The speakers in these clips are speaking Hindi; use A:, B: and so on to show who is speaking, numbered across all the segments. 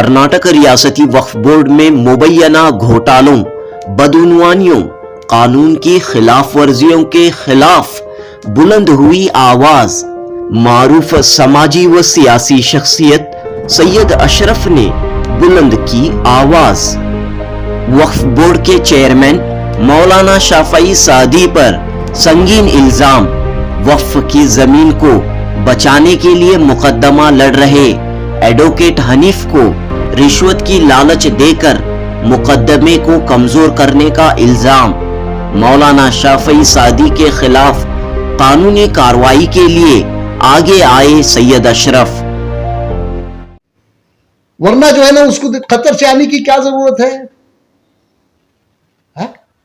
A: कर्नाटक रियासती वक्फ बोर्ड में मुबैना घोटालों, बदउनवानियों, कानून की खिलाफ वर्जियों के खिलाफ बुलंद हुई आवाज। मारूफ समाजी व सियासी शख्सियत सैयद अशरफ ने बुलंद की आवाज। वक्फ बोर्ड के चेयरमैन मौलाना शाफई सादी पर संगीन इल्जाम। वक्फ की जमीन को बचाने के लिए मुकदमा लड़ रहे एडवोकेट हनीफ को रिश्वत की लालच देकर मुकदमे को कमजोर करने का इल्जाम। मौलाना शाफई सादी के खिलाफ कानूनी कार्रवाई के लिए आगे आए सैयद अशरफ।
B: वरना जो है ना उसको खतर से आने की क्या जरूरत है?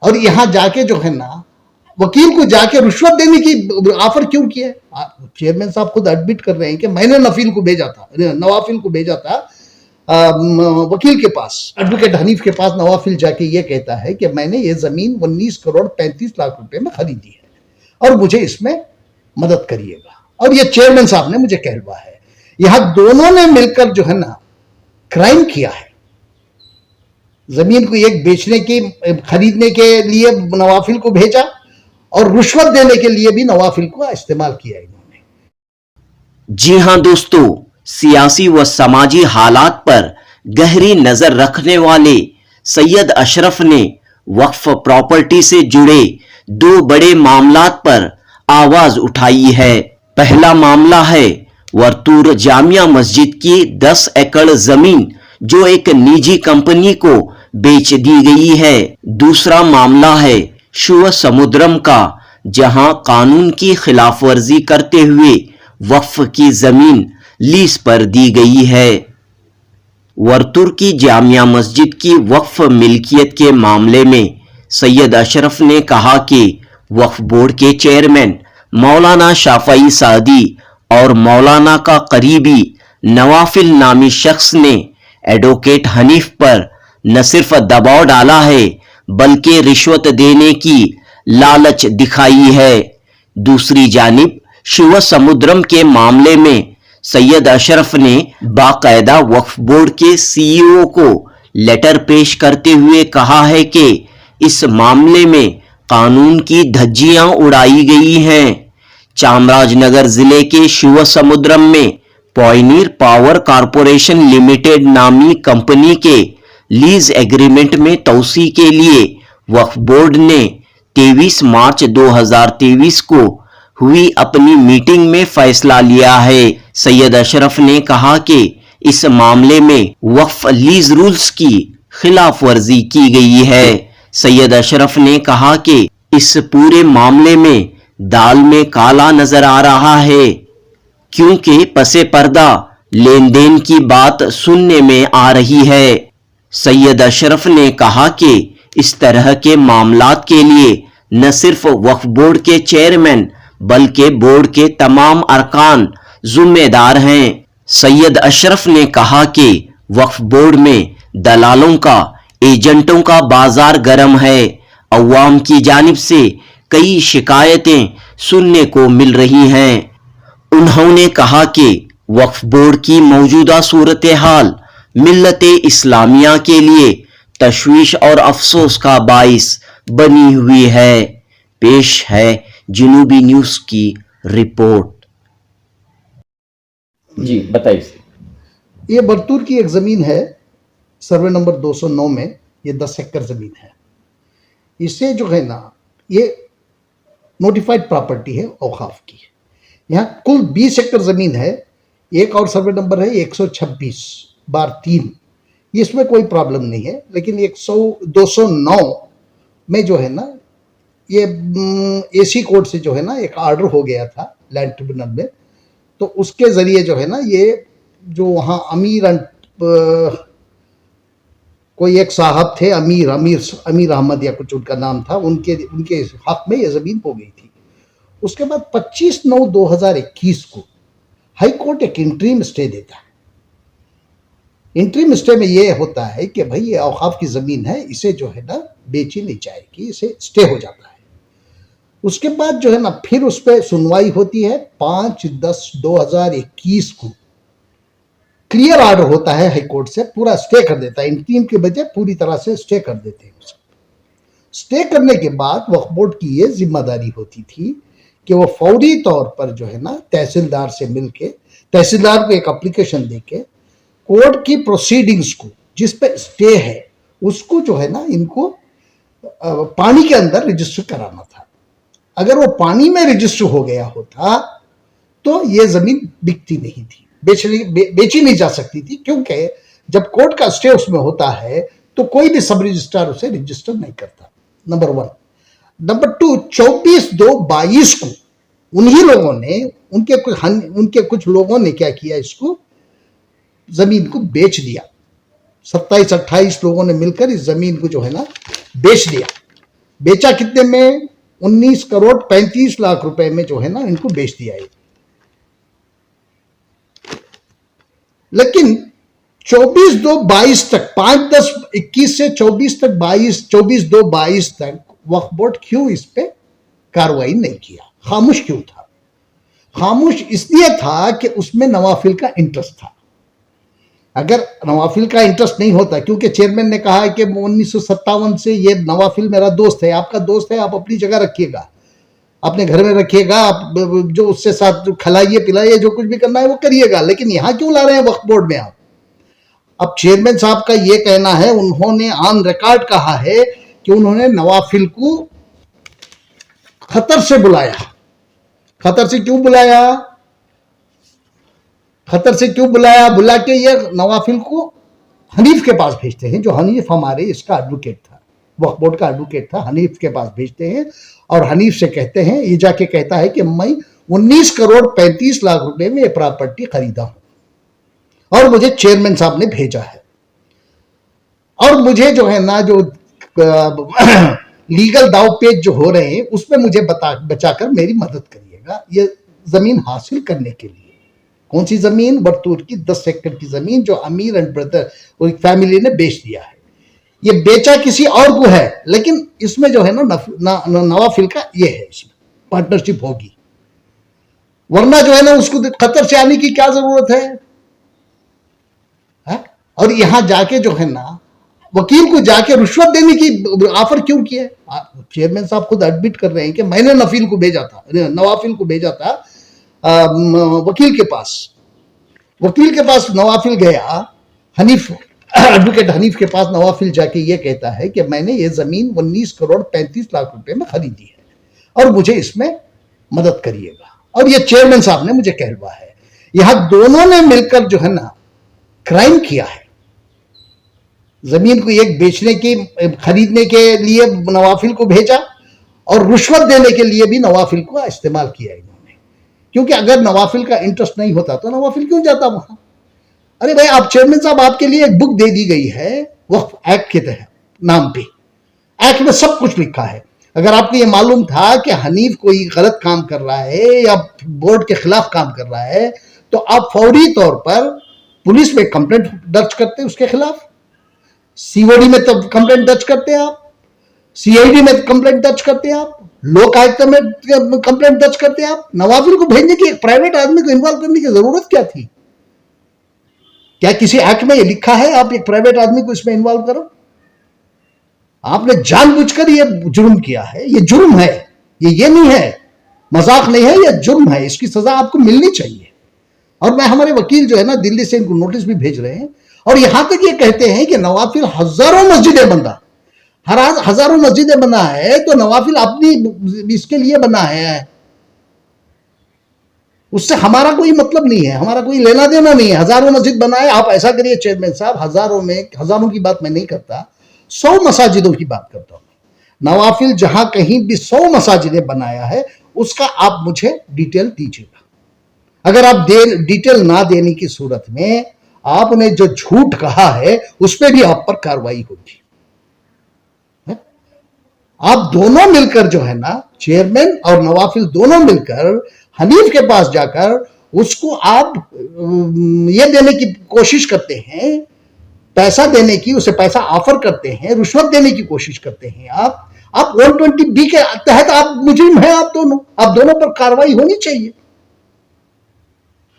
B: और यहां जाके जो है ना वकील को जाके रिश्वत देने की ऑफर क्यों किया? चेयरमैन साहब खुद एडमिट कर रहे हैं कि मैंने नवाफिल को भेजा था वकील के पास, एडवोकेट हनीफ के पास। नवाफिल जाके ये कहता है कि मैंने ये जमीन 19 करोड़ 35 लाख रुपए में खरीदी है और मुझे इसमें मदद करिएगा, और ये चेयरमैन साहब ने मुझे कहलवा है। यहां दोनों ने मिलकर जो है ना क्राइम किया है। जमीन को एक बेचने की, खरीदने के लिए नवाफिल को भेजा और रिश्वत देने के लिए भी नवाफिल को इस्तेमाल किया इन्होंने।
A: जी हां दोस्तों, सियासी व समाजी हालात पर गहरी नजर रखने वाले सैयद अशरफ ने वक्फ प्रॉपर्टी से जुड़े दो बड़े मामलात पर आवाज उठाई है। पहला मामला है वर्तूर जामिया मस्जिद की 10 एकड़ जमीन जो एक निजी कंपनी को बेच दी गई है। दूसरा मामला है शिव समुद्रम का, जहां कानून की खिलाफवर्जी करते हुए वक्फ की जमीन लीज पर दी गई है। वर्तुर की जामिया मस्जिद की वक्फ मिल्कियत के मामले में सैयद अशरफ ने कहा कि वक्फ बोर्ड के चेयरमैन मौलाना शाफई सादी और मौलाना का करीबी नवाफिल नामी शख्स ने एडवोकेट हनीफ पर न सिर्फ दबाव डाला है बल्कि रिश्वत देने की लालच दिखाई है। दूसरी जानिब शिव समुद्रम के मामले में सैयद अशरफ ने बाकायदा वक्फ बोर्ड के सीईओ को लेटर पेश करते हुए कहा है कि इस मामले में कानून की धज्जियां उड़ाई गई हैं। चामराजनगर जिले के शिव समुद्रम में पॉयनियर पावर कॉरपोरेशन लिमिटेड नामी कंपनी के लीज एग्रीमेंट में तौसी के लिए वक्फ बोर्ड ने 23 मार्च 2023 को हुई अपनी मीटिंग में फैसला लिया है। सैयद अशरफ ने कहा कि इस मामले में वक्फ लीज रूल्स की खिलाफ वर्जी की गई है। सैयद अशरफ ने कहा कि इस पूरे मामले में दाल में काला नजर आ रहा है, क्योंकि पसे पर्दा लेन देन की बात सुनने में आ रही है। सैयद अशरफ ने कहा कि इस तरह के मामलात के लिए न सिर्फ वक्फ बोर्ड के चेयरमैन बल्कि बोर्ड के तमाम अरकान जिम्मेदार हैं। सैयद अशरफ ने कहा कि वक्फ बोर्ड में दलालों का, एजेंटों का बाजार गर्म है। अवाम की जानिब से कई शिकायतें सुनने को मिल रही हैं। उन्होंने कहा कि वक्फ बोर्ड की मौजूदा सूरत हाल मिल्लत इस्लामिया के लिए तशवीश और अफसोस का बाइस बनी हुई है। पेश है जनूबी न्यूज की रिपोर्ट।
C: जी बताइए।
B: ये बरतूर की एक जमीन है, सर्वे नंबर 209 में। ये 10 एकड़ जमीन है। इसे जो है ना ये नोटिफाइड प्रॉपर्टी है औकाफ की। यहाँ कुल 20 एकड़ जमीन है। एक और सर्वे नंबर है 126/3। इसमें कोई प्रॉब्लम नहीं है, लेकिन 209 में जो है ना ये एसी कोर्ट से जो है ना एक ऑर्डर हो गया था लैंड ट्रिब्यूनल में। तो उसके जरिए जो है ना ये जो वहाँ कोई एक साहब थे, अमीर अहमद या कुछ उनका नाम था, उनके हक में ये जमीन हो गई थी। उसके बाद 25/9/2021 को हाई कोर्ट एक इंटरिम स्टे देता है। इंटरिम स्टे में ये होता है कि भाई ये औकाफ की जमीन है, इसे जो है ना बेची नहीं जाएगी, इसे स्टे हो जाता है। उसके बाद जो है ना फिर उस पर सुनवाई होती है 5/10/2021 को। क्लियर ऑर्डर होता है हाई कोर्ट से, पूरा स्टे कर देता है, इन 3 के बजाय पूरी तरह से स्टे कर देते हैं। स्टे करने के बाद वक्फ बोर्ड की ये जिम्मेदारी होती थी कि वो फौरी तौर पर जो है ना तहसीलदार से मिलके, तहसीलदार को एक एप्लीकेशन देके कोर्ट की प्रोसीडिंग्स को, जिस पे स्टे है, उसको जो है ना इनको पानी के अंदर रजिस्टर कराना था। अगर वो पानी में रजिस्टर हो गया होता तो ये जमीन बिकती नहीं थी, बेची नहीं जा सकती थी, क्योंकि जब कोर्ट का स्टे उसमें होता है तो कोई भी सब रजिस्ट्रार उसे रजिस्टर नहीं करता, नंबर 1। नंबर 2, 24/2/22 को उन्हीं लोगों ने, उनके कुछ लोगों ने क्या किया, इसको जमीन को बेच दिया। 27-28 लोगों ने मिलकर इस जमीन को जो है ना बेच दिया। बेचा कितने में? 19 करोड़ 35 लाख रुपए में जो है ना इनको बेच दिया है। लेकिन 24/2/22 तक, 5/10/21 से 24/2/22 तक वक्फ बोर्ड क्यों इस पे कार्रवाई नहीं किया? खामोश क्यों था? खामोश इसलिए था कि उसमें नवाफिल का इंटरेस्ट था। अगर नवाफिल का इंटरेस्ट नहीं होता, क्योंकि चेयरमैन ने कहा है कि 1957 से ये नवाफिल मेरा दोस्त है, आपका दोस्त है, आप अपनी जगह रखिएगा, अपने घर में रखिएगा, आप जो उससे साथ खिलाइए पिलाइए, जो कुछ भी करना है वो करिएगा, लेकिन यहां क्यों ला रहे हैं वक्फ बोर्ड में आप? अब चेयरमैन साहब का ये कहना है, उन्होंने ऑन रिकॉर्ड कहा है कि उन्होंने नवाफिल को खतर से बुलाया। खतर से क्यों बुलाया? खतर से क्यों बुलाया? बुला के ये नवाफिल को हनीफ के पास भेजते हैं, जो हनीफ हमारे इसका एडवोकेट था, वक्फ बोर्ड का एडवोकेट था, हनीफ के पास भेजते हैं और हनीफ से कहते हैं, ये जाके कहता है कि मैं 19 करोड़ 35 लाख रुपए में ये प्रॉपर्टी खरीदा हूं और मुझे चेयरमैन साहब ने भेजा है, और मुझे जो है ना जो लीगल दाव पेच जो हो रहे हैं उसमें मुझे बचाकर मेरी मदद करिएगा ये जमीन हासिल करने के लिए। कौन सी जमीन? बरतूर की 10 एकड़ की जमीन जो अमीर एंड ब्रदर और फैमिली ने बेच दिया है। ये बेचा किसी और को है, लेकिन इसमें जो है ना नवाफिल का ये है, इसमें पार्टनरशिप होगी, वरना जो है ना उसको खतर से आने की क्या जरूरत है? और यहां जाके जो है ना वकील को जाके रिश्वत देने की ऑफर क्यों किया? चेयरमैन साहब खुद एडमिट कर रहे हैं कि मैंने नवाफिल को भेजा था वकील के पास। वकील के पास नवाफिल गया, हनीफ एडवोकेट हनीफ के पास नवाफिल जाके ये कहता है कि मैंने ये जमीन 19 करोड़ 35 लाख रुपए में खरीदी है और मुझे इसमें मदद करिएगा, और ये चेयरमैन साहब ने मुझे कहलवा है। यहां दोनों ने मिलकर जो है ना क्राइम किया है। जमीन को एक बेचने की, खरीदने के लिए नवाफिल को भेजा और रिश्वत देने के लिए भी नवाफिल को इस्तेमाल किया इन्होंने, क्योंकि अगर नवाफिल का इंटरेस्ट नहीं होता तो नवाफिल क्यों जाता वहां? अरे भाई, आप चेयरमैन साहब, आपके लिए एक बुक दे दी गई है वक्फ एक्ट के तहत नाम पे, एक्ट में सब कुछ लिखा है। अगर आपको ये मालूम था कि हनीफ कोई गलत काम कर रहा है या बोर्ड के खिलाफ काम कर रहा है तो आप फौरी तौर पर पुलिस में कंप्लेंट दर्ज करते उसके खिलाफ, सीओडी में तब कंप्लेंट दर्ज करते आप, सीआईडी में कंप्लेंट दर्ज करते आप, लोक आयुक्त में कंप्लेंट दर्ज करते आप। नवाफिल को भेजने की, एक प्राइवेट आदमी को इन्वॉल्व करने की जरूरत क्या थी? क्या किसी एक्ट में ये लिखा है आप एक प्राइवेट आदमी को इसमें इन्वॉल्व करो? आपने जानबूझकर ये जुर्म किया है, ये जुर्म है, ये नहीं है, मजाक नहीं है, ये जुर्म है, इसकी सजा आपको मिलनी चाहिए। और मैं, हमारे वकील जो है ना दिल्ली से इनको नोटिस भी भेज रहे हैं, और यहां तक ये कहते हैं कि नवाफिल हजारों मस्जिदें बंदा, हजारों मस्जिदें बना है तो नवाफिल अपनी इसके लिए बना है, उससे हमारा कोई मतलब नहीं है, हमारा कोई लेना देना नहीं है। हजारों मस्जिद बनाए, आप ऐसा करिए चेयरमैन साहब, हजारों की बात मैं नहीं करता, 100 मसाजिदों की बात करता हूं। नवाफिल जहां कहीं भी 100 मसाजिदें बनाया है उसका आप मुझे डिटेल दीजिएगा। अगर आप डिटेल ना देने की सूरत में आपने जो झूठ कहा है उस पर भी आप पर कार्रवाई होगी। आप दोनों मिलकर जो है ना, चेयरमैन और नवाफिल दोनों मिलकर हनीफ के पास जाकर उसको आप ये देने की कोशिश करते हैं, पैसा देने की, उसे पैसा ऑफर करते हैं, रिश्वत देने की कोशिश करते हैं। आप 120B के तहत आप मुजरिम हैं, आप दोनों पर कार्रवाई होनी चाहिए।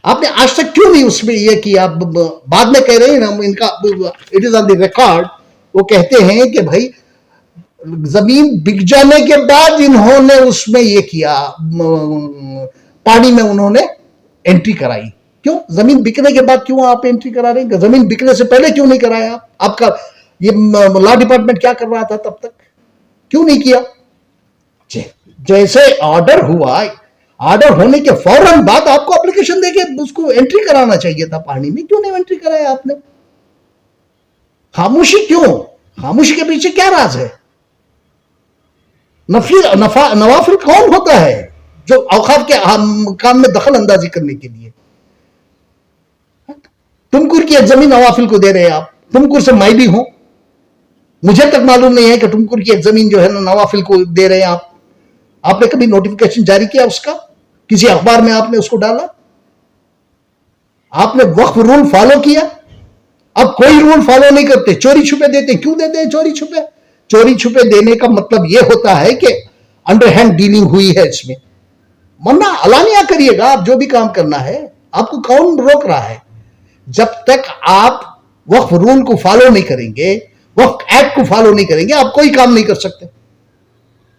B: आपने आज तक क्यों नहीं उसमें ये किया? बाद में कह रहे हैं ना, इनका it is on the record, वो कहते हैं कि भाई जमीन बिक जाने के बाद इन्होंने उसमें ये किया, पानी में उन्होंने एंट्री कराई। क्यों? जमीन बिकने के बाद क्यों आप एंट्री करा रहे हैं? जमीन बिकने से पहले क्यों नहीं कराया? आपका ये लॉ डिपार्टमेंट क्या कर रहा था तब तक? क्यों नहीं किया? जैसे ऑर्डर हुआ, ऑर्डर होने के फौरन बाद आपको एप्लीकेशन देके उसको एंट्री कराना चाहिए था पानी में। क्यों नहीं एंट्री कराया आपने? खामोशी क्यों? खामोशी के पीछे क्या राज है? नवाफिल कौन होता है जो औकाफ के काम में दखल अंदाजी करने के लिए? टुमकुर की एक जमीन नवाफिल को दे रहे हैं आप। टुमकुर से मैं भी हूं, मुझे तक मालूम नहीं है कि टुमकुर की एक जमीन जो है ना नवाफिल को दे रहे हैं आप। आपने कभी नोटिफिकेशन जारी किया उसका? किसी अखबार में आपने उसको डाला? आपने वक्फ रूल फॉलो किया? अब कोई रूल फॉलो नहीं करते, चोरी छुपे देते। क्यों देते हैं चोरी छुपे? चोरी छुपे देने का मतलब यह होता है कि अंडरहैंड डीलिंग हुई है इसमें। वरना अलानिया करिएगा, आप जो भी काम करना है। आपको कौन रोक रहा है? जब तक आप वक्फ रूल को फॉलो नहीं करेंगे, वक्फ एक्ट को फॉलो नहीं करेंगे, आप कोई काम नहीं कर सकते।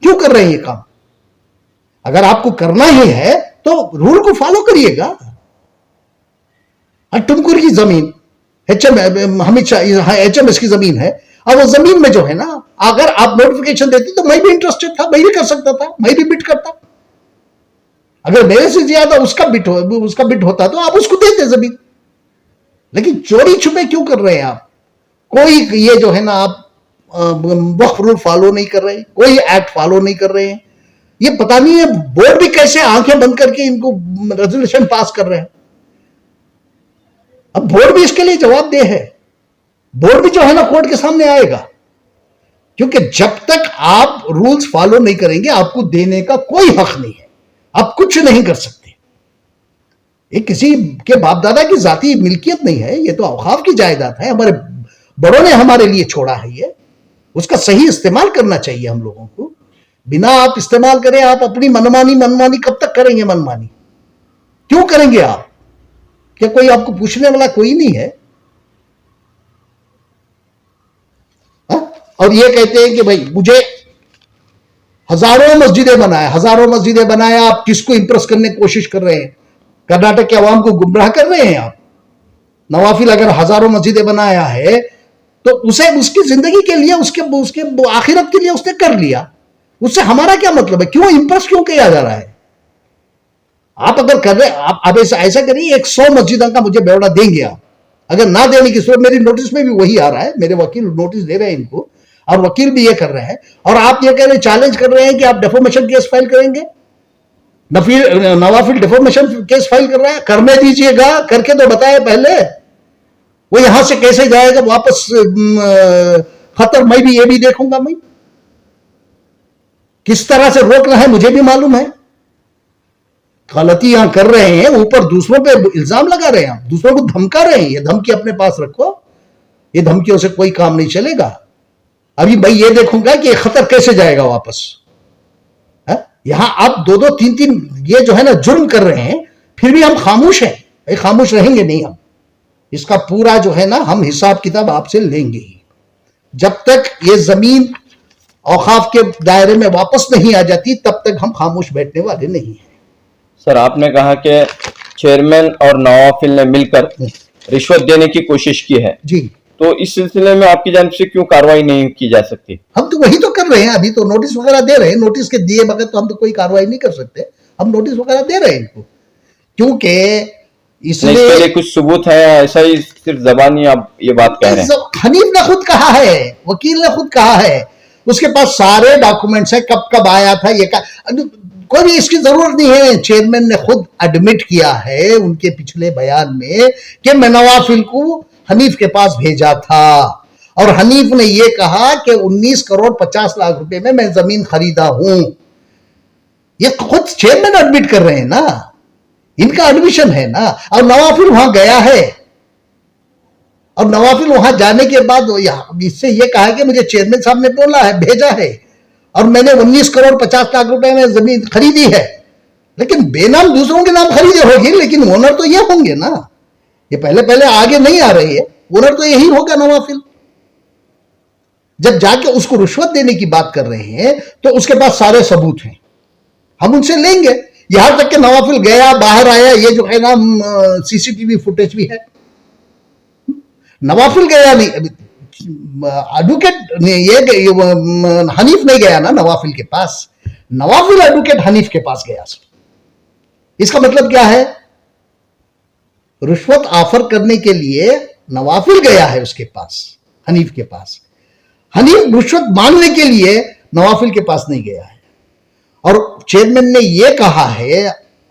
B: क्यों कर रहे हैं ये काम? अगर आपको करना ही है तो रूल को फॉलो करिएगा। टुमकुर की जमीन HMS की जमीन है, और वो जमीन में जो है ना, अगर आप नोटिफिकेशन देते तो मैं भी इंटरेस्टेड था, मैं भी कर सकता था, मैं भी बिट करता। अगर मेरे से ज्यादा उसका बिट होता तो आप उसको देते जमीन। लेकिन चोरी छुपे क्यों कर रहे हैं आप? कोई ये जो है ना, आप वक्फ रूल फॉलो नहीं कर रहे, कोई एक्ट फॉलो नहीं कर रहे हैं। ये पता नहीं है बोर्ड भी कैसे आंखें बंद करके इनको रेजोल्यूशन पास कर रहे हैं। अब बोर्ड भी इसके लिए जवाबदेह है। बोर्ड भी जो है ना कोर्ट के सामने आएगा, क्योंकि जब तक आप रूल्स फॉलो नहीं करेंगे आपको देने का कोई हक नहीं है, आप कुछ नहीं कर सकते। ये किसी के बाप दादा की जाती मिल्कियत नहीं है, ये तो औकाफ की जायदाद है, हमारे बड़ों ने हमारे लिए छोड़ा है। ये उसका सही इस्तेमाल करना चाहिए हम लोगों को। बिना आप इस्तेमाल करें, आप अपनी मनमानी कब तक करेंगे? मनमानी क्यों करेंगे आप? क्या कोई आपको पूछने वाला कोई नहीं है? और ये कहते हैं कि भाई मुझे हजारों मस्जिदें बनाया। आप किसको इंप्रेस करने की कोशिश कर रहे हैं? कर्नाटक के अवाम को गुमराह कर रहे हैं आप। नवाफिल अगर हजारों मस्जिदें बनाया है तो उसे उसकी जिंदगी के लिए, उसके आखिरत के लिए उसने कर लिया। उससे हमारा क्या मतलब है? क्यों इंप्रेस क्यों किया जा रहा है? आप अगर कर रहे, आप ऐसा करिए, 100 मस्जिदों का मुझे ब्यौरा देंगे आप। अगर ना देने की सूरत, मेरी नोटिस में भी वही आ रहा है, मेरे वकील नोटिस दे रहे हैं इनको, और वकील भी ये कर रहे हैं, और आप ये कह रहे हैं, चैलेंज कर रहे हैं कि आप डिफॉर्मेशन केस फाइल करेंगे। नवाफिल डिफॉर्मेशन केस फाइल कर रहा है, करने दीजिएगा, करके तो बताए पहले। वो यहां से कैसे जाएगा वापस खतर? मैं भी ये भी देखूंगा। मैं किस तरह से रोकना है मुझे भी मालूम है। गलतियां कर रहे हैं, ऊपर दूसरों पे इल्जाम लगा रहे हैं, आप दूसरों को धमका रहे हैं। ये धमकी अपने पास रखो, ये धमकियों से कोई काम नहीं चलेगा। अभी मैं ये देखूंगा कि खतर कैसे जाएगा वापस। यहां आप 2-2, 3-3 ये जो है ना जुर्म कर रहे हैं, फिर भी हम खामोश हैं। खामोश रहेंगे नहीं हम। इसका पूरा जो है ना हम हिसाब किताब आपसे लेंगे ही। जब तक ये जमीन औकाफ के दायरे में वापस नहीं आ जाती तब तक हम खामोश बैठने वाले नहीं हैं।
C: सर, आपने कहा कि चेयरमैन और नवाफिल ने मिलकर रिश्वत देने की कोशिश की है
B: जी,
C: तो इस सिलसिले में आपकी जानिब से क्यों कार्रवाई नहीं की जा सकती?
B: हम तो वही तो कर रहे हैं। अभी तो नोटिस वगैरह दे रहे हैं। नोटिस के दिए बगैर तो हम तो कोई कार्रवाई नहीं कर सकते। हम नोटिस वगैरह दे रहे हैं इनको, क्योंकि
C: इसलिए कुछ सबूत है, ऐसा ही सिर्फ जबानी आप ये बात कह रहे हैं?
B: हनीफ ने खुद कहा है, वकील ने खुद कहा है, उसके पास सारे डॉक्यूमेंट्स है, कब कब आया था ये का। कोई भी इसकी जरूरत नहीं है। चेयरमैन ने खुद एडमिट किया है उनके पिछले बयान में कि मैं नवाफिल को हनीफ के पास भेजा था, और हनीफ ने यह कहा कि 19 करोड़ 50 लाख रुपए में मैं जमीन खरीदा हूं। ये खुद चेयरमैन एडमिट कर रहे हैं ना, इनका एडमिशन है ना। और नवाफिल वहां गया है, और नवाफिल वहां जाने के बाद इससे यह कहा कि मुझे चेयरमैन साहब ने बोला है, भेजा है, और मैंने 19 करोड़ 50 लाख रुपए में जमीन खरीदी है। लेकिन बेनाम दूसरों के नाम खरीदे होगी, लेकिन ओनर तो ये होंगे ना। ये पहले पहले आगे नहीं आ रही है, ओनर तो यही होगा नवाफिल। जब जाके उसको रिश्वत देने की बात कर रहे हैं तो उसके पास सारे सबूत हैं, हम उनसे लेंगे। यहां तक कि नवाफिल गया, बाहर आया, ये जो है ना सीसीटीवी फुटेज भी है। नवाफिल गया नहीं, एडवोकेट ये हनीफ नहीं गया ना नवाफिल के पास, नवाफिल एडवोकेट हनीफ के पास गया। इसका मतलब क्या है? रिश्वत ऑफर करने के लिए नवाफिल गया है उसके पास, हनीफ के पास। हनीफ रिश्वत मांगने के लिए नवाफिल के पास नहीं गया है। और चेयरमैन ने यह कहा है,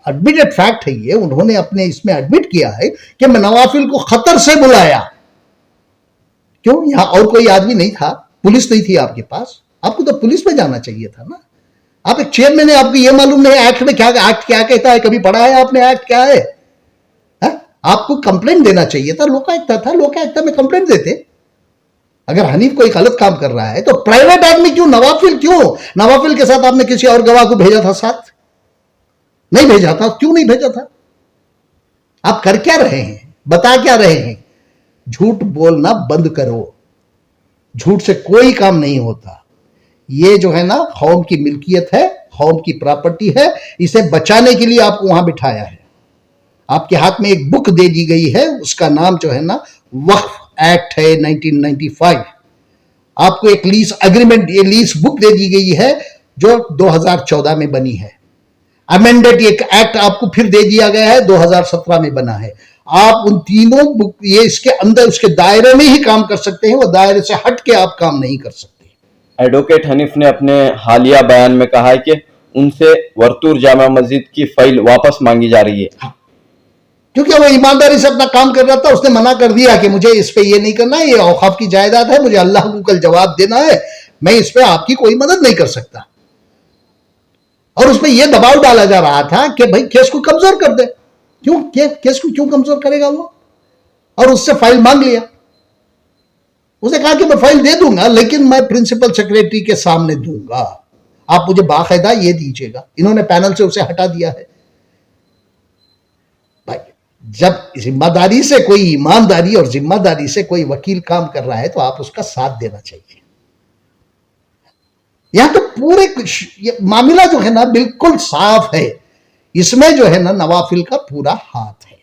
B: एडमिटेड फैक्ट है ये, उन्होंने अपने इसमें एडमिट किया है कि मैं नवाफिल को खतर से बुलाया। क्यों? यहां और कोई आदमी नहीं था, पुलिस नहीं थी आपके पास, आपको तो पुलिस में जाना चाहिए था ना। आप एक चेयरमैन है, आपको यह मालूम नहीं एक्ट में क्या, एक्ट क्या कहता है? कभी पढ़ा है आपने एक्ट क्या है? आपको कंप्लेंट देना चाहिए था, लोकायुक्त था, लोकायुक्त में कंप्लेंट देते। अगर हनीफ कोई गलत काम कर रहा है तो प्राइवेट आदमी क्यों, नवाफिल क्यों? नवाफिल के साथ आपने किसी और गवाह को भेजा था साथ? नहीं भेजा था। क्यों नहीं भेजा था? आप कर क्या रहे हैं, बता क्या रहे हैं? झूठ बोलना बंद करो, झूठ से कोई काम नहीं होता। ये जो है ना कौम की मिल्कियत है, कौम की प्रॉपर्टी है, इसे बचाने के लिए आपको वहां बिठाया है। आपके हाथ में एक बुक दे दी गई है, उसका नाम जो है ना वक्फ एक्ट है 1995। आपको एक लीज एग्रीमेंट, ये लीज बुक दे दी गई है जो 2014 में बनी है। अमेंडेड एक एक्ट आपको फिर दे दिया गया है, 2017 में बना है। आप उन तीनों बुक, ये इसके अंदर, उसके दायरे में ही काम कर सकते हैं, वो दायरे से हट के आप काम नहीं कर सकते।
C: एडवोकेट हनीफ ने अपने हालिया बयान में कहा है कि उनसे वर्तूर जामा मस्जिद की फाइल वापस मांगी जा रही है।
B: हाँ। क्योंकि वो ईमानदारी से अपना काम कर रहा था, उसने मना कर दिया कि मुझे इस पे ये नहीं करना है, ये औकाफ की जायदाद है, मुझे अल्लाह को कल जवाब देना है, मैं इस पे आपकी कोई मदद नहीं कर सकता। और उसमें यह दबाव डाला जा रहा था कि भाई केस को कमजोर कर दे। क्यों? केस को क्यों कमजोर करेगा वो? और उससे फाइल मांग लिया। उसने कहा कि मैं फाइल दे दूंगा, लेकिन मैं प्रिंसिपल सेक्रेटरी के सामने दूंगा, आप मुझे बाकायदा ये दीजिएगा। इन्होंने पैनल से उसे हटा दिया है। भाई, जब जिम्मेदारी से कोई, ईमानदारी और जिम्मेदारी से कोई वकील काम कर रहा है तो आप उसका साथ देना चाहिए। यहां तो पूरे मामला जो है ना बिल्कुल साफ है, इसमें जो है ना नवाफिल का पूरा हाथ है।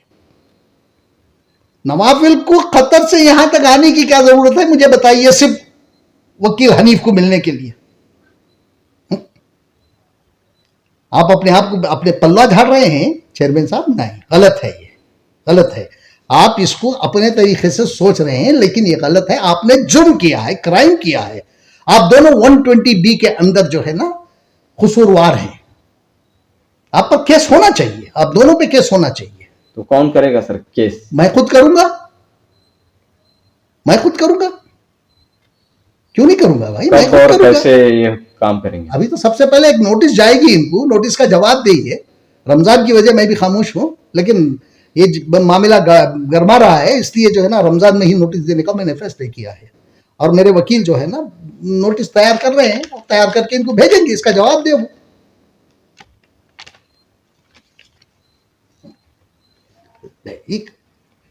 B: नवाफिल को कतर से यहां तक आने की क्या जरूरत है, मुझे बताइए, सिर्फ वकील हनीफ को मिलने के लिए? आप अपने आप को, अपने पल्ला झाड़ रहे हैं चेयरमैन साहब। नहीं, गलत है, ये गलत है। आप इसको अपने तरीके से सोच रहे हैं, लेकिन ये गलत है। आपने जुर्म किया है, क्राइम किया है। आप दोनों 120B के अंदर जो है ना कसूरवार हैं। आप पर केस होना चाहिए, आप दोनों पे केस होना चाहिए।
C: तो कौन करेगा सर केस?
B: मैं खुद करूंगा, मैं खुद करूंगा। क्यों नहीं करूंगा भाई, मैं खुद करूंगा।
C: कैसे ये काम करेंगे?
B: अभी तो सबसे पहले एक नोटिस जाएगी इनको, नोटिस का जवाब देंगे। रमजान की वजह मैं भी खामोश हूं, लेकिन ये मामला गरमा रहा है, इसलिए जो है ना रमजान में ही नोटिस देने का मैंने फैसला किया है। और मेरे वकील जो है ना नोटिस तैयार कर रहे हैं, और तैयार करके इनको भेजेंगे, इसका जवाब दे वो।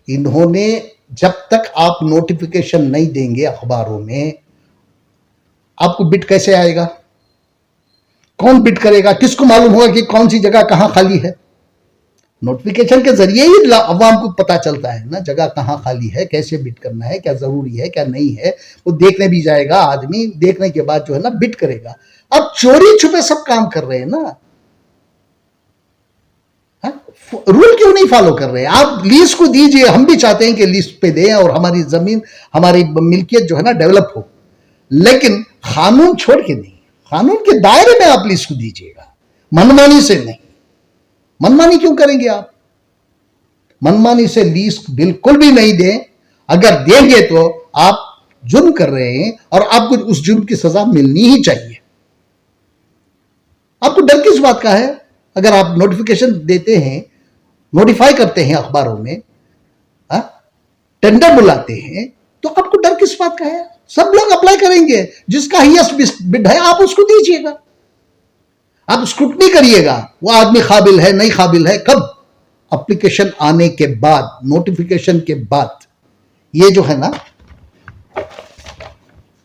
B: इन्होंने, जब तक आप नोटिफिकेशन नहीं देंगे अखबारों में, आपको बिट कैसे आएगा? कौन बिट करेगा? किसको मालूम होगा कि कौन सी जगह कहां खाली है? नोटिफिकेशन के जरिए ही अवाम को पता चलता है ना जगह कहां खाली है, कैसे बिट करना है, क्या जरूरी है, क्या नहीं है। वो देखने भी जाएगा आदमी, देखने के बाद जो है ना बिट करेगा। अब चोरी छुपे सब काम कर रहे हैं ना। रूल क्यों नहीं फॉलो कर रहे हैं? आप लीज को दीजिए, हम भी चाहते हैं कि लीज पे दें और हमारी जमीन, हमारी मिल्कियत जो है ना डेवलप हो, लेकिन कानून छोड़ के नहीं, कानून के दायरे में आप लीज को दीजिएगा, मनमानी से नहीं। मनमानी क्यों करेंगे आप? मनमानी से लीज बिल्कुल भी नहीं दें। अगर देंगे तो आप जुर्म कर रहे हैं और आपको उस जुर्म की सजा मिलनी ही चाहिए। आपको डर किस बात का है? अगर आप नोटिफिकेशन देते हैं, नोटिफाई करते हैं अखबारों में, टेंडर बुलाते हैं, तो आपको डर किस बात का है? सब लोग अप्लाई करेंगे, जिसका हाईएस्ट बिड है आप उसको दीजिएगा। आप स्क्रूटनी करिएगा वो आदमी काबिल है नहीं काबिल है, कब? एप्लीकेशन आने के बाद, नोटिफिकेशन के बाद। ये जो है ना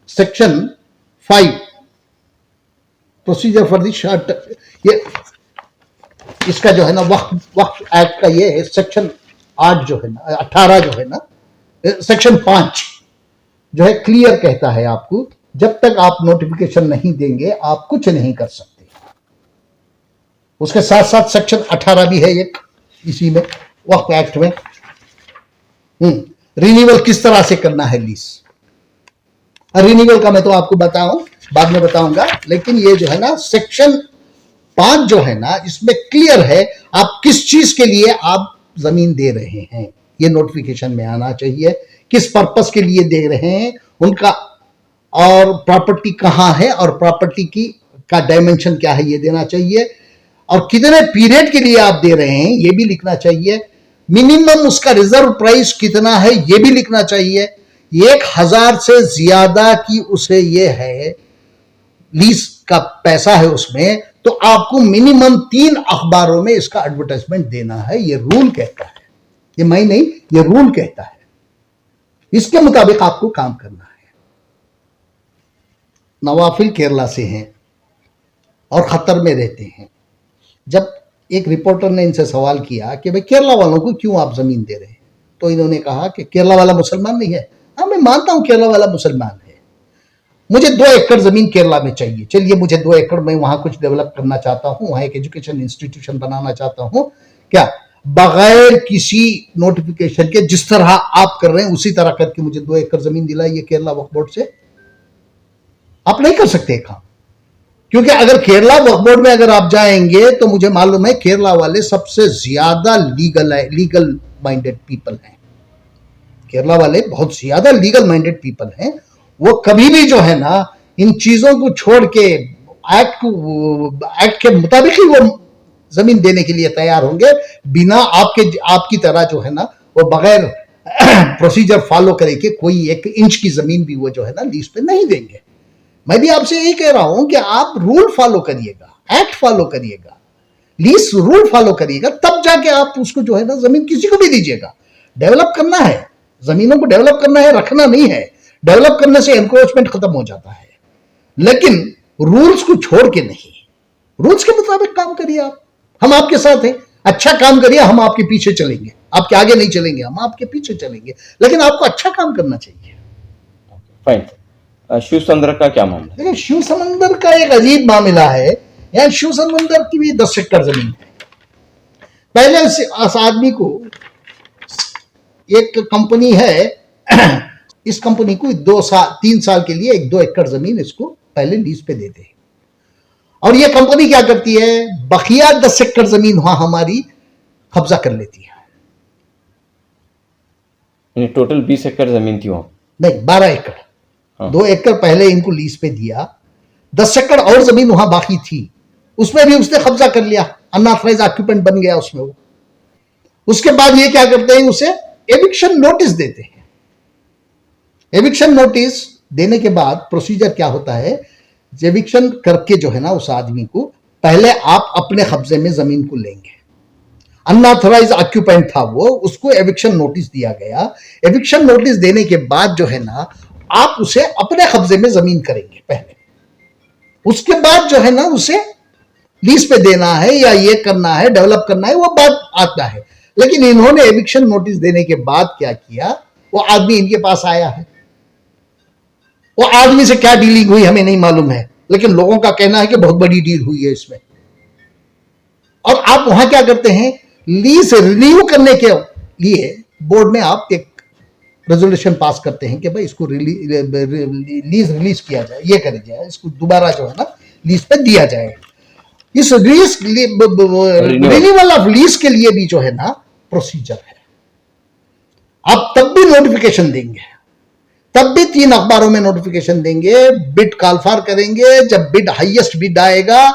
B: section 5 procedure for the short, ये इसका जो है ना वक्फ एक्ट का ये सेक्शन 8 जो है ना 18 जो है ना सेक्शन 5 जो है क्लियर कहता है आपको जब तक आप नोटिफिकेशन नहीं देंगे आप कुछ नहीं कर सकते। उसके साथ साथ सेक्शन 18 भी है एक इसी में वक्फ एक्ट में, रिन्यूअल किस तरह से करना है लीज। रिन्यूअल का मैं तो आपको बताऊं बाद में बताऊंगा, लेकिन ये जो है ना सेक्शन 5 जो है ना इसमें क्लियर है आप किस चीज के लिए आप जमीन दे रहे हैं, ये नोटिफिकेशन में आना चाहिए। किस पर्पस के लिए दे रहे हैं उनका, और प्रॉपर्टी कहां है और प्रॉपर्टी की का डायमेंशन क्या है ये देना चाहिए, और कितने पीरियड के लिए आप दे रहे हैं ये भी लिखना चाहिए। मिनिमम उसका रिजर्व प्राइस कितना है ये भी लिखना चाहिए। 1000 से ज्यादा की उसे ये है लीज का पैसा है उसमें, तो आपको मिनिमम 3 अखबारों में इसका एडवर्टाइजमेंट देना है। ये रूल कहता है, ये मैं नहीं, ये रूल कहता है। इसके मुताबिक आपको काम करना है। नवाफिल केरला से हैं और खतर में रहते हैं। जब एक रिपोर्टर ने इनसे सवाल किया कि भाई केरला वालों को क्यों आप जमीन दे रहे हैं, तो इन्होंने कहा कि केरला वाला मुसलमान नहीं है। हाँ मैं मानता हूं केरला वाला मुसलमान है, मुझे 2 एकड़ जमीन केरला में चाहिए, चलिए मुझे 2 एकड़ में वहां कुछ डेवलप करना चाहता हूं, वहां एक एजुकेशन इंस्टीट्यूशन बनाना चाहता हूं, क्या बगैर किसी नोटिफिकेशन के जिस तरह आप कर रहे हैं उसी तरह करके मुझे 2 एकड़ जमीन दिलाइए केरला वक्फ बोर्ड से। आप नहीं कर सकते काम, क्योंकि अगर केरला वक्फ बोर्ड में अगर आप जाएंगे तो मुझे मालूम है केरला वाले सबसे ज्यादा लीगल माइंडेड पीपल हैं। केरला वाले बहुत ज्यादा लीगल माइंडेड पीपल हैं। वो कभी भी जो है ना इन चीजों को छोड़ के एक्ट के मुताबिक ही वो जमीन देने के लिए तैयार होंगे, बिना आपकी तरह जो है ना वो बगैर प्रोसीजर फॉलो करे के कोई 1 इंच की जमीन भी वो जो है ना लीज पे नहीं देंगे। मैं भी आपसे यही कह रहा हूं कि आप रूल फॉलो करिएगा, एक्ट फॉलो करिएगा, लीज रूल फॉलो करिएगा, तब जाके आप उसको जो है ना जमीन किसी को भी दीजिएगा। डेवलप करना है, जमीनों को डेवलप करना है, रखना नहीं है। डेवलप करने से एनक्रोचमेंट खत्म हो जाता है, लेकिन रूल्स को छोड़ के नहीं, रूल्स के मुताबिक काम करिए। आप, हम आपके साथ हैं, अच्छा काम करिए, हम आपके पीछे चलेंगे, आपके आगे नहीं चलेंगे, हम आपके पीछे चलेंगे, लेकिन आपको अच्छा काम करना चाहिए।
C: फाइन। शिव समंदर का क्या मामला है?
B: देखिए शिव समंदर का एक अजीब मामला है। यहाँ शिव समंदर की भी 10 एकड़ जमीन है। पहले इस आदमी को एक कंपनी है, इस कंपनी को 3 साल के लिए 1-2 एकड़ जमीन इसको पहले लीज पे देते हैं, और ये कंपनी क्या करती है बकिया 10 एकड़ जमीन वहां हमारी कब्जा कर लेती है।
C: टोटल 20 एकड़ जमीन थी वहां?
B: नहीं, 12 एकड़।
C: हाँ।
B: 2 एकड़ पहले इनको लीज पे दिया, 10 एकड़ और जमीन वहां बाकी थी, उसमें भी उसने कब्जा कर लिया, अनऑथराइज्ड ऑक्यूपेंट बन गया उसमें वो। उसके बाद ये क्या करते हैं, उसे एविक्शन नोटिस देते हैं। एविक्शन नोटिस देने के बाद प्रोसीजर क्या होता है, एविक्शन करके जो है ना उस आदमी को पहले आप अपने कब्जे में जमीन को लेंगे। अनऑथराइज्ड ऑक्यूपेंट था वो, उसको एविक्शन नोटिस दिया गया। एविक्शन नोटिस देने के बाद जो है ना आप उसे अपने कब्जे में जमीन करेंगे पहले, उसके बाद जो है ना उसे लीज पे देना है या ये करना है, डेवलप करना है, वो बात आता है। लेकिन इन्होंने एविक्शन नोटिस देने के बाद क्या किया, वो आदमी इनके पास आया है, वो आदमी से क्या डीलिंग हुई हमें नहीं मालूम है, लेकिन लोगों का कहना है कि बहुत बड़ी डील हुई है इसमें। और आप वहां क्या करते हैं, लीज रिन्यू करने के लिए बोर्ड में आप एक रेजोल्यूशन पास करते हैं कि भाई इसको लीज रिलीज किया जाए, ये कर जाए, इसको दोबारा जो है ना लीज पे दिया जाए। इस रिन्यूअल ऑफ लीज के लिए भी जो है ना प्रोसीजर है। आप तब भी नोटिफिकेशन देंगे, तब भी 3 अखबारों में नोटिफिकेशन देंगे, बिड कॉलफॉर करेंगे, जब बिड हाईएस्ट बिड आएगा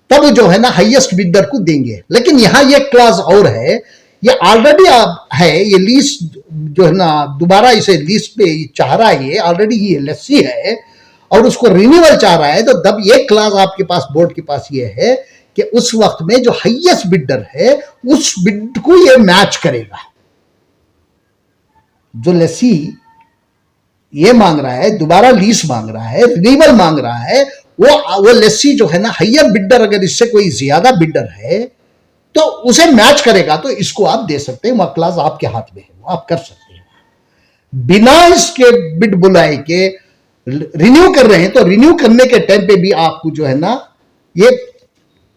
B: तब जो है ना हाईएस्ट बिडर को देंगे। लेकिन यहां ये क्लास और है, ये ऑलरेडी है, ये लीज जो है ना दोबारा इसे लीज पे चाह रहा है, ये ऑलरेडी ये लस्सी है, और उसको रिन्यूअल चाह रहा है, तो तब एक क्लास आपके पास बोर्ड के पास ये है कि उस वक्त में जो हाईएस्ट बिल्डर है उस बिड को ये मैच करेगा। जो लेसी ये मांग रहा है, दोबारा लीज मांग रहा है, रिन्यूअल मांग रहा है, वो लेसी जो है ना, हायर बिल्डर अगर इससे कोई ज्यादा बिल्डर है तो उसे मैच करेगा, तो इसको आप दे सकते हैं, वह क्लास आपके हाथ में है, वो आप कर सकते हैं। बिना इसके बिड बुलाए के रिन्यू कर रहे हैं, तो रिन्यू करने के टाइम पे भी आपको जो है ना ये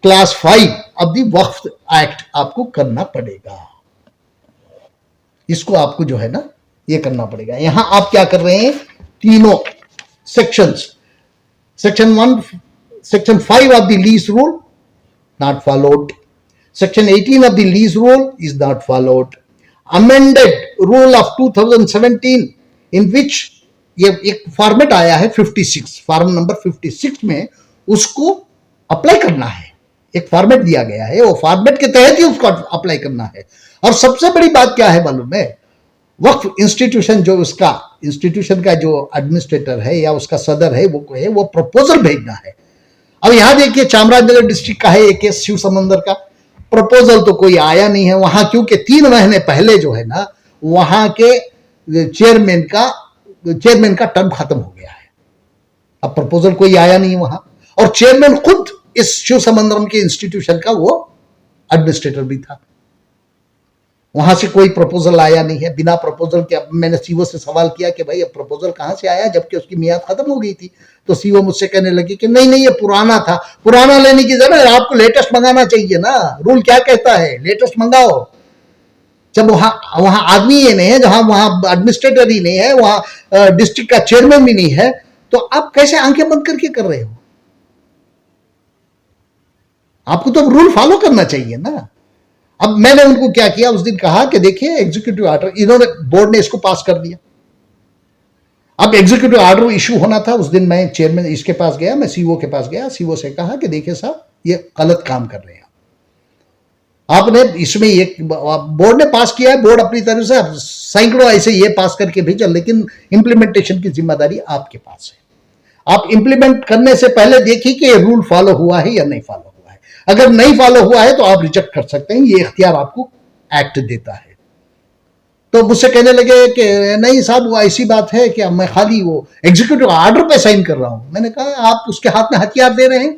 B: class 5 of the Waqf act आपको करना पड़ेगा। इसको आपको जो है ना ये करना पड़ेगा। यहां आप क्या कर रहे हैं, तीनों sections, section 1, section 5 of the lease rule not followed, section 18 of the lease rule is not followed, amended rule of 2017 इन विच ये एक फॉर्मेट आया है 56, फॉर्म नंबर 56 में उसको अप्लाई करना है, एक फॉर्मेट दिया गया है, वो फॉर्मेट के तहत ही उसको अप्लाई करना है। और सबसे बड़ी बात क्या है मालूम है, वक्फ इंस्टीट्यूशन जो उसका इंस्टीट्यूशन का जो एडमिनिस्ट्रेटर है या उसका सदर है वो प्रपोजल भेजना है। अब यहां देखिए चामराजनगर डिस्ट्रिक्ट का है एक केस, शिव समंदर का, प्रपोजल तो कोई आया नहीं है वहां, क्योंकि 3 महीने पहले जो है ना वहां के चेयरमैन का टर्म खत्म हो गया है। अब प्रपोजल कोई आया नहीं वहां, और चेयरमैन खुद इस शिव समंदरम के इंस्टीट्यूशन का वो एडमिनिस्ट्रेटर भी था। वहां से कोई प्रपोजल आया नहीं है, बिना प्रपोजल के। अब मैंने सीओ से सवाल किया कि भाई अब प्रपोजल कहां से आया, जबकि उसकी मियाद खत्म हो गई थी। तो सीओ मुझसे कहने लगी कि नहीं ये पुराना था। पुराना लेने की जरूरत, आपको लेटेस्ट मंगाना चाहिए ना, रूल क्या कहता है, लेटेस्ट मंगाओ। जब वहां आदमी ये नहीं है, जहां वहां एडमिनिस्ट्रेटर ही नहीं है, वहां डिस्ट्रिक्ट का चेयरमैन भी नहीं है, तो आप कैसे आंखें बंद करके कर रहे हो? आपको तो रूल फॉलो करना चाहिए ना। अब मैंने उनको क्या किया, उस दिन कहा कि देखिए एग्जीक्यूटिव ऑर्डर, इन्होंने बोर्ड ने इसको पास कर दिया। अब एग्जीक्यूटिव ऑर्डर इशू होना था, उस दिन मैं चेयरमैन इसके पास गया, मैं सीओ के पास गया, सीओ से कहा कि देखिए साहब ये गलत काम कर रहे हैं आपने, इसमें एक बोर्ड ने पास किया है, बोर्ड अपनी तरफ से सैकड़ों ऐसे ये पास करके भेजा, लेकिन इंप्लीमेंटेशन की जिम्मेदारी आपके पास है। आप इंप्लीमेंट करने से पहले देखिए कि ये रूल फॉलो हुआ है या नहीं फॉलो हुआ है। अगर नहीं फॉलो हुआ है तो आप रिजेक्ट कर सकते हैं, ये इख्तियार आपको एक्ट देता है। तो मुझसे कहने लगे कि नहीं साहब वो ऐसी बात है कि मैं खाली वो एग्जीक्यूटिव ऑर्डर पे साइन कर रहा हूं। मैंने कहा आप उसके हाथ में हथियार दे रहे हैं।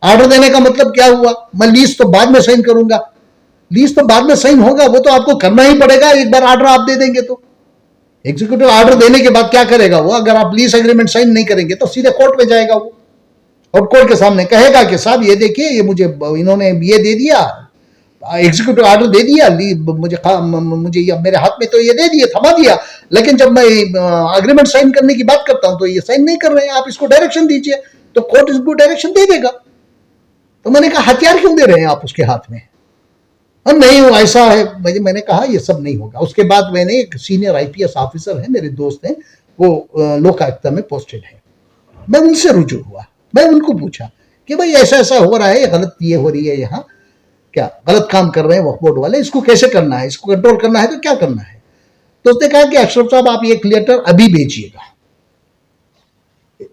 B: ऑर्डर देने का मतलब क्या हुआ, मैं लीज तो बाद में साइन करूंगा, लीज तो बाद में साइन होगा, वो तो आपको करना ही पड़ेगा। एक बार ऑर्डर आप दे देंगे तो एग्जीक्यूटिव ऑर्डर देने के बाद क्या करेगा वो, अगर आप लीज एग्रीमेंट साइन नहीं करेंगे तो सीधे कोर्ट में जाएगा वो, और कोर्ट के सामने कहेगा कि साहब ये देखिए ये मुझे इन्होंने ये दे दिया, एग्जीक्यूटिव ऑर्डर दे दिया, मुझे मेरे हाथ में तो ये दे दिया, थमा दिया, लेकिन जब मैं एग्रीमेंट साइन करने की बात करता हूं तो ये साइन नहीं कर रहे हैं, आप इसको डायरेक्शन दीजिए, तो कोर्ट इसको डायरेक्शन दे देगा। तो मैंने कहा हथियार क्यों दे रहे हैं आप उसके हाथ में? और नहीं वो ऐसा है, मैंने कहा ये सब नहीं होगा। उसके बाद मैंने एक सीनियर आईपीएस ऑफिसर है, मेरे दोस्त हैं, वो लोकायुक्त में पोस्टेड है, मैं उनसे रुजू हुआ, मैं उनको पूछा कि भाई ऐसा ऐसा हो रहा है, गलत ये हो रही है, यहाँ क्या गलत काम कर रहे हैं वक्फ बोर्ड वाले, इसको कैसे करना है, इसको कंट्रोल करना है तो क्या करना है? तो उसने कहा कि अशरफ साहब आप एक लेटर अभी भेजिएगा,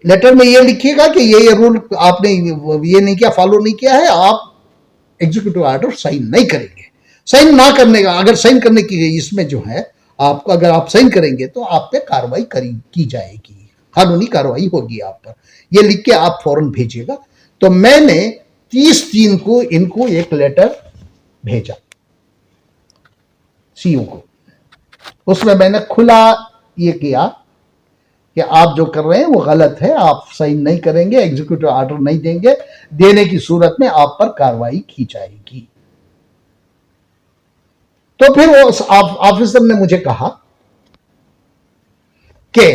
B: लेटर में ये लिखिएगा कि ये रूल आपने ये नहीं किया, फॉलो नहीं किया है, आप एग्जीक्यूटिव ऑर्डर साइन नहीं करेंगे। साइन ना करने का, अगर साइन करने की इसमें जो है आपको, अगर आप साइन करेंगे तो आप पे कार्रवाई की जाएगी, कानूनी कार्रवाई होगी आप पर, ये लिख के आप फौरन भेजिएगा। तो मैंने 30/3 को इनको एक लेटर भेजा सीओ को, उसमें मैंने खुला ये किया कि आप जो कर रहे हैं वो गलत है, आप साइन नहीं करेंगे, एग्जीक्यूटिव ऑर्डर नहीं देंगे, देने की सूरत में आप पर कार्रवाई की जाएगी। तो फिर वो ऑफिसर ने मुझे कहा कि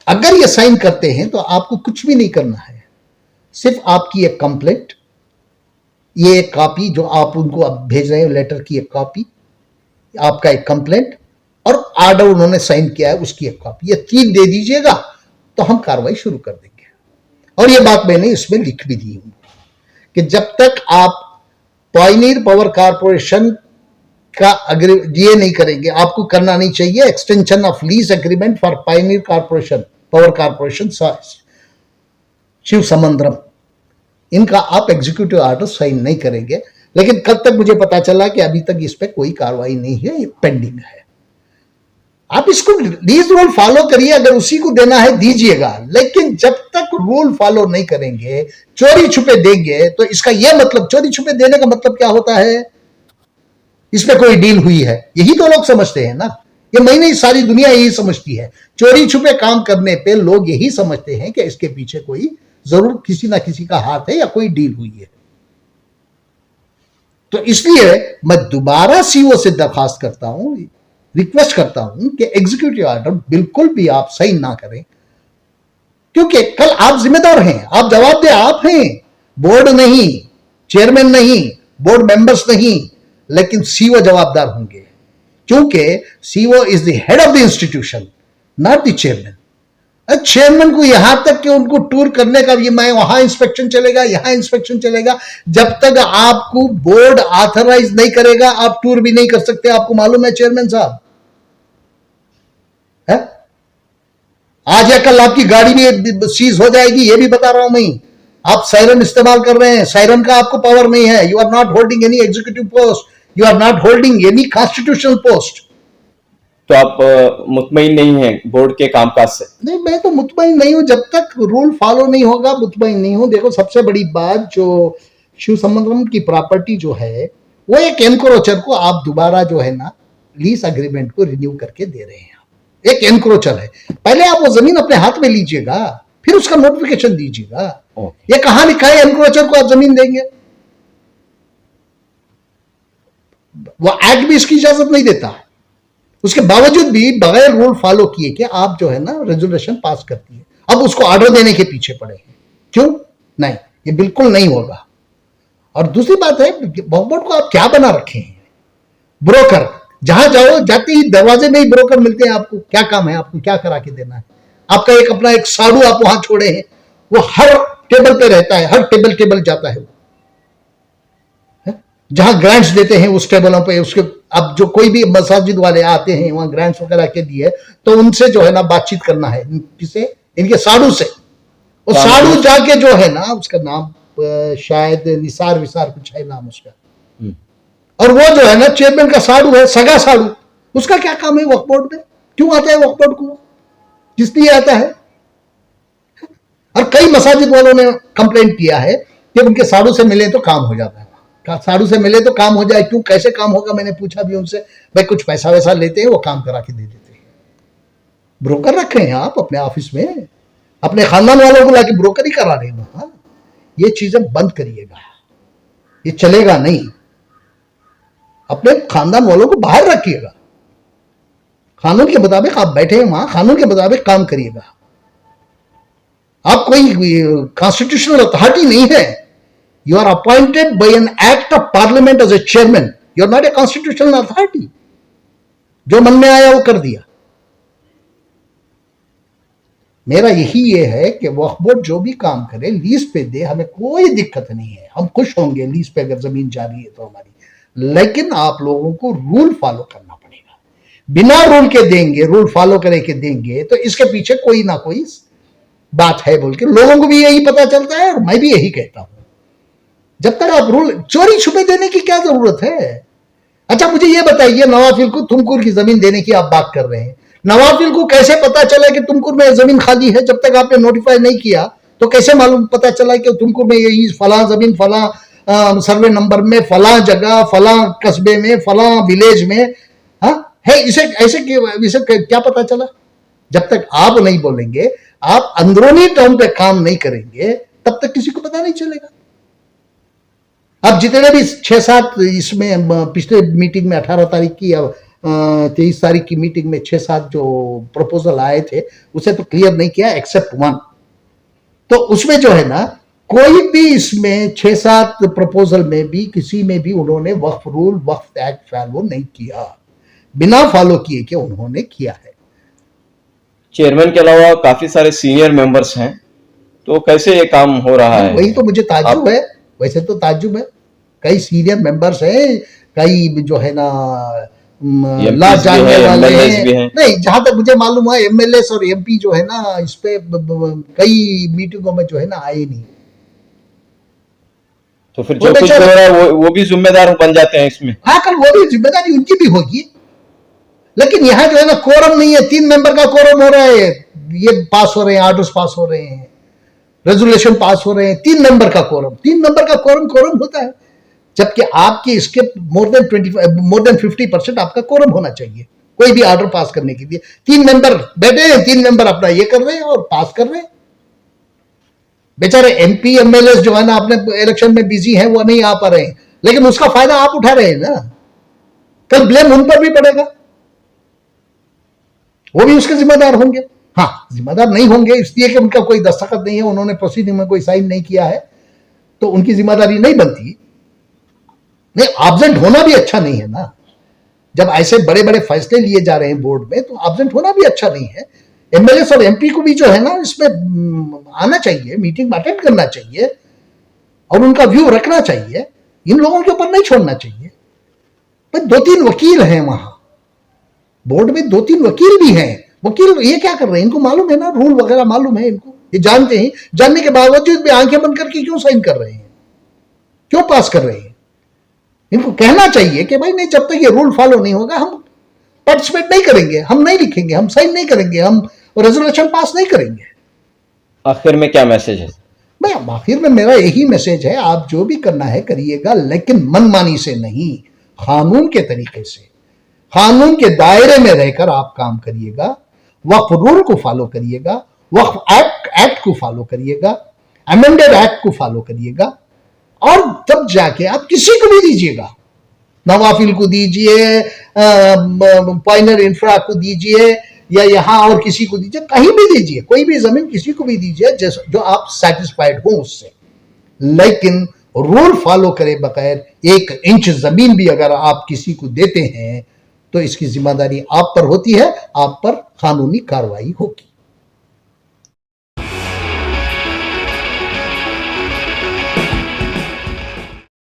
B: अगर ये साइन करते हैं तो आपको कुछ भी नहीं करना है, सिर्फ आपकी एक कंप्लेंट, ये एक कॉपी जो आप उनको अब भेज रहे हैं लेटर की एक कॉपी, आपका एक कंप्लेंट और ऑर्डर उन्होंने साइन किया है उसकी एक कॉपी, ये 3 दे दीजिएगा तो हम कार्रवाई शुरू कर देंगे। और ये बात मैंने इसमें लिख भी दी कि जब तक आप पायनियर पावर कारपोरेशन का ये नहीं करेंगे, आपको करना नहीं चाहिए extension of lease agreement for pioneer corporation power corporation Shiv Samandaram, इनका आप एग्जीक्यूटिव ऑर्डर साइन नहीं करेंगे। लेकिन कल तक मुझे पता चला कि अभी तक इस पे कोई कार्रवाई नहीं है, ये पेंडिंग है। आप इसको लीज रूल फॉलो करिए, अगर उसी को देना है दीजिएगा, लेकिन जब तक रूल फॉलो नहीं करेंगे, चोरी छुपे देंगे, तो इसका यह मतलब, चोरी छुपे देने का मतलब क्या होता है, इसमें कोई डील हुई है, यही तो लोग समझते हैं ना। ये मैं नहीं, सारी दुनिया यही समझती है। चोरी छुपे काम करने पे लोग यही समझते हैं कि इसके पीछे कोई जरूर किसी ना किसी का हाथ है या कोई डील हुई है। तो इसलिए मैं दोबारा सीओ से दरखास्त करता हूं, रिक्वेस्ट करता हूं कि एग्जीक्यूटिव ऑर्डर बिल्कुल भी आप साइन ना करें, क्योंकि कल आप जिम्मेदार हैं, आप जवाबदेह आप हैं, बोर्ड नहीं, चेयरमैन नहीं, बोर्ड मेंबर्स नहीं, लेकिन सीओ जवाबदार होंगे, क्योंकि CO is the head of the institution, not the chairman. Chairman को यहां तक कि उनको टूर करने का भी, मैं वहां इंस्पेक्शन चलेगा, यहां इंस्पेक्शन चलेगा, जब तक आपको बोर्ड ऑथराइज नहीं करेगा आप टूर भी नहीं कर सकते। आपको मालूम है चेयरमैन साहब, है? आज या कल आपकी गाड़ी भी सीज हो जाएगी, ये भी बता रहा हूं मैं। आप सायरन इस्तेमाल कर रहे हैं, सायरन का आपको पावर नहीं है। You are not holding any executive post, you are not holding any constitutional post.
C: तो आप मुतमईन नहीं हैं बोर्ड के कामकाज से?
B: नहीं, मैं तो मुतमईन नहीं हूं, जब तक रूल फॉलो नहीं होगा मुतमईन नहीं हूं। देखो, सबसे बड़ी बात, जो शिव समंदरम की प्रॉपर्टी जो है, वो एक एनक्रोचर को आप दोबारा जो है ना लीज अग्रीमेंट को रिन्यू करके दे रहे हैं। एक एनक्रोचर है, पहले आप वो जमीन अपने हाथ में लीजिएगा, फिर उसका नोटिफिकेशन दीजिएगा। ये कहां लिखा है एनक्रोचर को आप जमीन देंगे? वो एक्ट भी इसकी इजाजत नहीं देता। उसके बावजूद भी बगैर रूल फॉलो किए कि आप जो है ना रेजोल्यूशन पास करती है, अब उसको ऑर्डर देने के पीछे पड़े हैं। क्यों? नहीं, ये बिल्कुल नहीं होगा। और दूसरी बात है, बोर्ड को आप क्या बना रखे हैं? ब्रोकर, जहां जाओ जाते ही दरवाजे में ही ब्रोकर मिलते हैं। आपको क्या काम है, आपको क्या करा के देना है? आपका एक अपना एक साधु आप वहां छोड़े हैं, वो हर टेबल पे रहता है, हर टेबल जाता है। जहां ग्रांट्स देते हैं उस टेबलों पे उसके, अब जो कोई भी मसाजिद वाले आते हैं वहां ग्रांट्स वगैरह के लिए, तो उनसे जो है ना बातचीत करना है, किसे? इनके साधु से। वो साधु जाके जो है ना, उसका नाम शायद निसार विसार कुछ है नाम उसका, और वो जो है ना चेयरमैन का साधु है, सगा साधु। उसका क्या काम है वक्फ बोर्ड में? क्यों आता है वक्फ बोर्ड को? किस लिए आता है? और कई मसाजिद वालों ने कंप्लेंट किया है कि उनके साधु से मिले तो काम हो जाता है। साधु से मिले तो काम हो जाए, क्यों, कैसे काम होगा? मैंने पूछा भी उनसे, भाई कुछ पैसा वैसा लेते हैं, वो काम करा के दे देते हैं। ब्रोकर रखे हैं आप अपने ऑफिस में, अपने खानदान वालों को लाके ब्रोकर ही करा रहे हो। ये चीजें बंद करिएगा, ये चलेगा नहीं। अपने खानदान वालों को बाहर रखिएगा, कानून के मुताबिक आप बैठे हैं वहां, कानून के मुताबिक काम करिएगा। आप कोई कॉन्स्टिट्यूशनल अथॉरिटी नहीं है। You are appointed by an act of parliament as a chairman. You are not a constitutional authority. जो मन में आया वो कर दिया। मेरा यही ये है कि वक्फ बोर्ड जो भी काम करे लीज पे दे, हमें कोई दिक्कत नहीं है, हम खुश होंगे लीज पे अगर जमीन जा रही है तो हमारी। लेकिन आप लोगों को रूल फॉलो करना पड़ेगा। बिना रूल के देंगे, रूल फॉलो करे के देंगे, तो इसके पीछे कोई ना कोई बात है बोल के लोगों को भी यही पता चलता है, और मैं भी यही कहता हूं। जब तक आप रूल, चोरी छुपे देने की क्या जरूरत है? अच्छा मुझे ये बताइए, नवाफिल को तुमकुर की जमीन देने की आप बात कर रहे हैं, नवाफिल को कैसे पता चला कि तुमकुर में जमीन खाली है? जब तक आपने नोटिफाई नहीं किया तो कैसे मालूम पता चला कि तुमकुर में यही फला जमीन, फला सर्वे नंबर में, फला जगह, फला कस्बे में, फला विलेज में है? इसे ऐसे क्या पता चला? जब तक आप नहीं बोलेंगे, आप अंदरूनी टर्म पे काम नहीं करेंगे, तब तक किसी को पता नहीं चलेगा। अब जितने भी 6-7 इसमें पिछले मीटिंग में 18 तारीख की या 23 तारीख की मीटिंग में 6-7 जो प्रपोजल आए थे, उसे तो क्लियर नहीं किया एक्सेप्ट वन। तो उसमें जो है ना, कोई भी इसमें 6-7 प्रपोजल में भी किसी में भी उन्होंने वक्फ रूल, वक्फ एक्ट फॉलो नहीं किया, बिना फॉलो किए कि उन्होंने किया है।
C: चेयरमैन के अलावा काफी सारे सीनियर मेंबर्स हैं, तो कैसे ये काम हो रहा है?
B: वही तो मुझे ताज्जुब है, वैसे तो ताज्जुब है। कई सीनियर मेंबर्स हैं, कई जो है ना
C: MPs
B: ला
C: भी
B: जानने
C: हैं,
B: वाले
C: MLAs भी
B: हैं।
C: हैं।
B: नहीं, जहां तक मुझे मालूम है एमएलए और एमपी जो है ना इस पे कई मीटिंगों में जो है ना आए नहीं।
C: तो फिर
B: वो
C: जो कुछ
B: बेचारे-
C: हो रहा है वो भी जिम्मेदार बन जाते हैं इसमें।
B: हाँ, कल वो भी जिम्मेदारी उनकी भी होगी, लेकिन यहां जो है ना कोरम नहीं है, 3 मेंबर का कोरम हो रहा है, ये पास हो रहे हैं, ऑर्डर्स पास हो रहे हैं, रेजोल्यूशन पास हो रहे हैं, 3 मेंबर का कोरम, 3 मेंबर का कोरम होता है, जबकि आपकी इसके मोर देन 50% आपका कोरम होना चाहिए कोई भी ऑर्डर पास करने के लिए। 3 मेंबर बैठे हैं, 3 मेंबर अपना ये कर रहे हैं और पास कर रहे हैं। बेचारे एमपी एमएलए जो है ना अपने इलेक्शन में बिजी हैं, वो नहीं आ पा रहे हैं, लेकिन उसका फायदा आप उठा रहे हैं ना, कल ब्लेम उन पर भी पड़ेगा, वो भी उसके जिम्मेदार होंगे। हाँ, जिम्मेदार नहीं होंगे इसलिए कि उनका कोई दस्तखत नहीं है, उन्होंने प्रोसीडिंग में कोई साइन नहीं किया है, तो उनकी जिम्मेदारी नहीं बनती। नहीं, एब्सेंट होना भी अच्छा नहीं है ना, जब ऐसे बड़े बड़े फैसले लिए जा रहे हैं बोर्ड में, तो एब्सेंट होना भी अच्छा नहीं है। एमएलए और एमपी को भी जो है ना इसमें आना चाहिए, मीटिंग अटेंड करना चाहिए और उनका व्यू रखना चाहिए, इन लोगों के ऊपर नहीं छोड़ना चाहिए। पर 2-3 वकील हैं वहां बोर्ड में, 2-3 वकील भी हैं। वकील ये क्या कर रहे हैं, इनको मालूम है ना, रूल वगैरह मालूम है इनको, ये जानते हैं, जानने के बावजूद भी आंखें बंद करके क्यों साइन कर रहे हैं, क्यों पास कर रहे हैं? इनको कहना चाहिए कि भाई नहीं, जब तक ये रूल फॉलो नहीं होगा हम पार्टिसिपेट नहीं करेंगे, हम नहीं लिखेंगे, हम साइन नहीं करेंगे, हम रेजोल्यूशन पास नहीं करेंगे।
C: आखिर में क्या मैसेज है?
B: भाई आखिर में मेरा यही मैसेज है, आप जो भी करना है करिएगा, लेकिन मनमानी से नहीं, कानून के तरीके से, कानून के दायरे में रहकर आप काम करिएगा, वक्फ रूल को फॉलो करिएगा, वक्फ एक्ट को फॉलो करिएगा, अमेंडेड एक्ट को फॉलो करिएगा, और तब जाके आप किसी को भी दीजिएगा, नवाफिल को दीजिए, पॉइनर इंफ्रा को दीजिए, या यहां और किसी को दीजिए, कहीं भी दीजिए, कोई भी जमीन किसी को भी दीजिए जो आप सेटिस्फाइड हो उससे, लेकिन रूल फॉलो करे बगैर 1 इंच जमीन भी अगर आप किसी को देते हैं तो इसकी जिम्मेदारी आप पर होती है, आप पर कानूनी कार्रवाई होगी।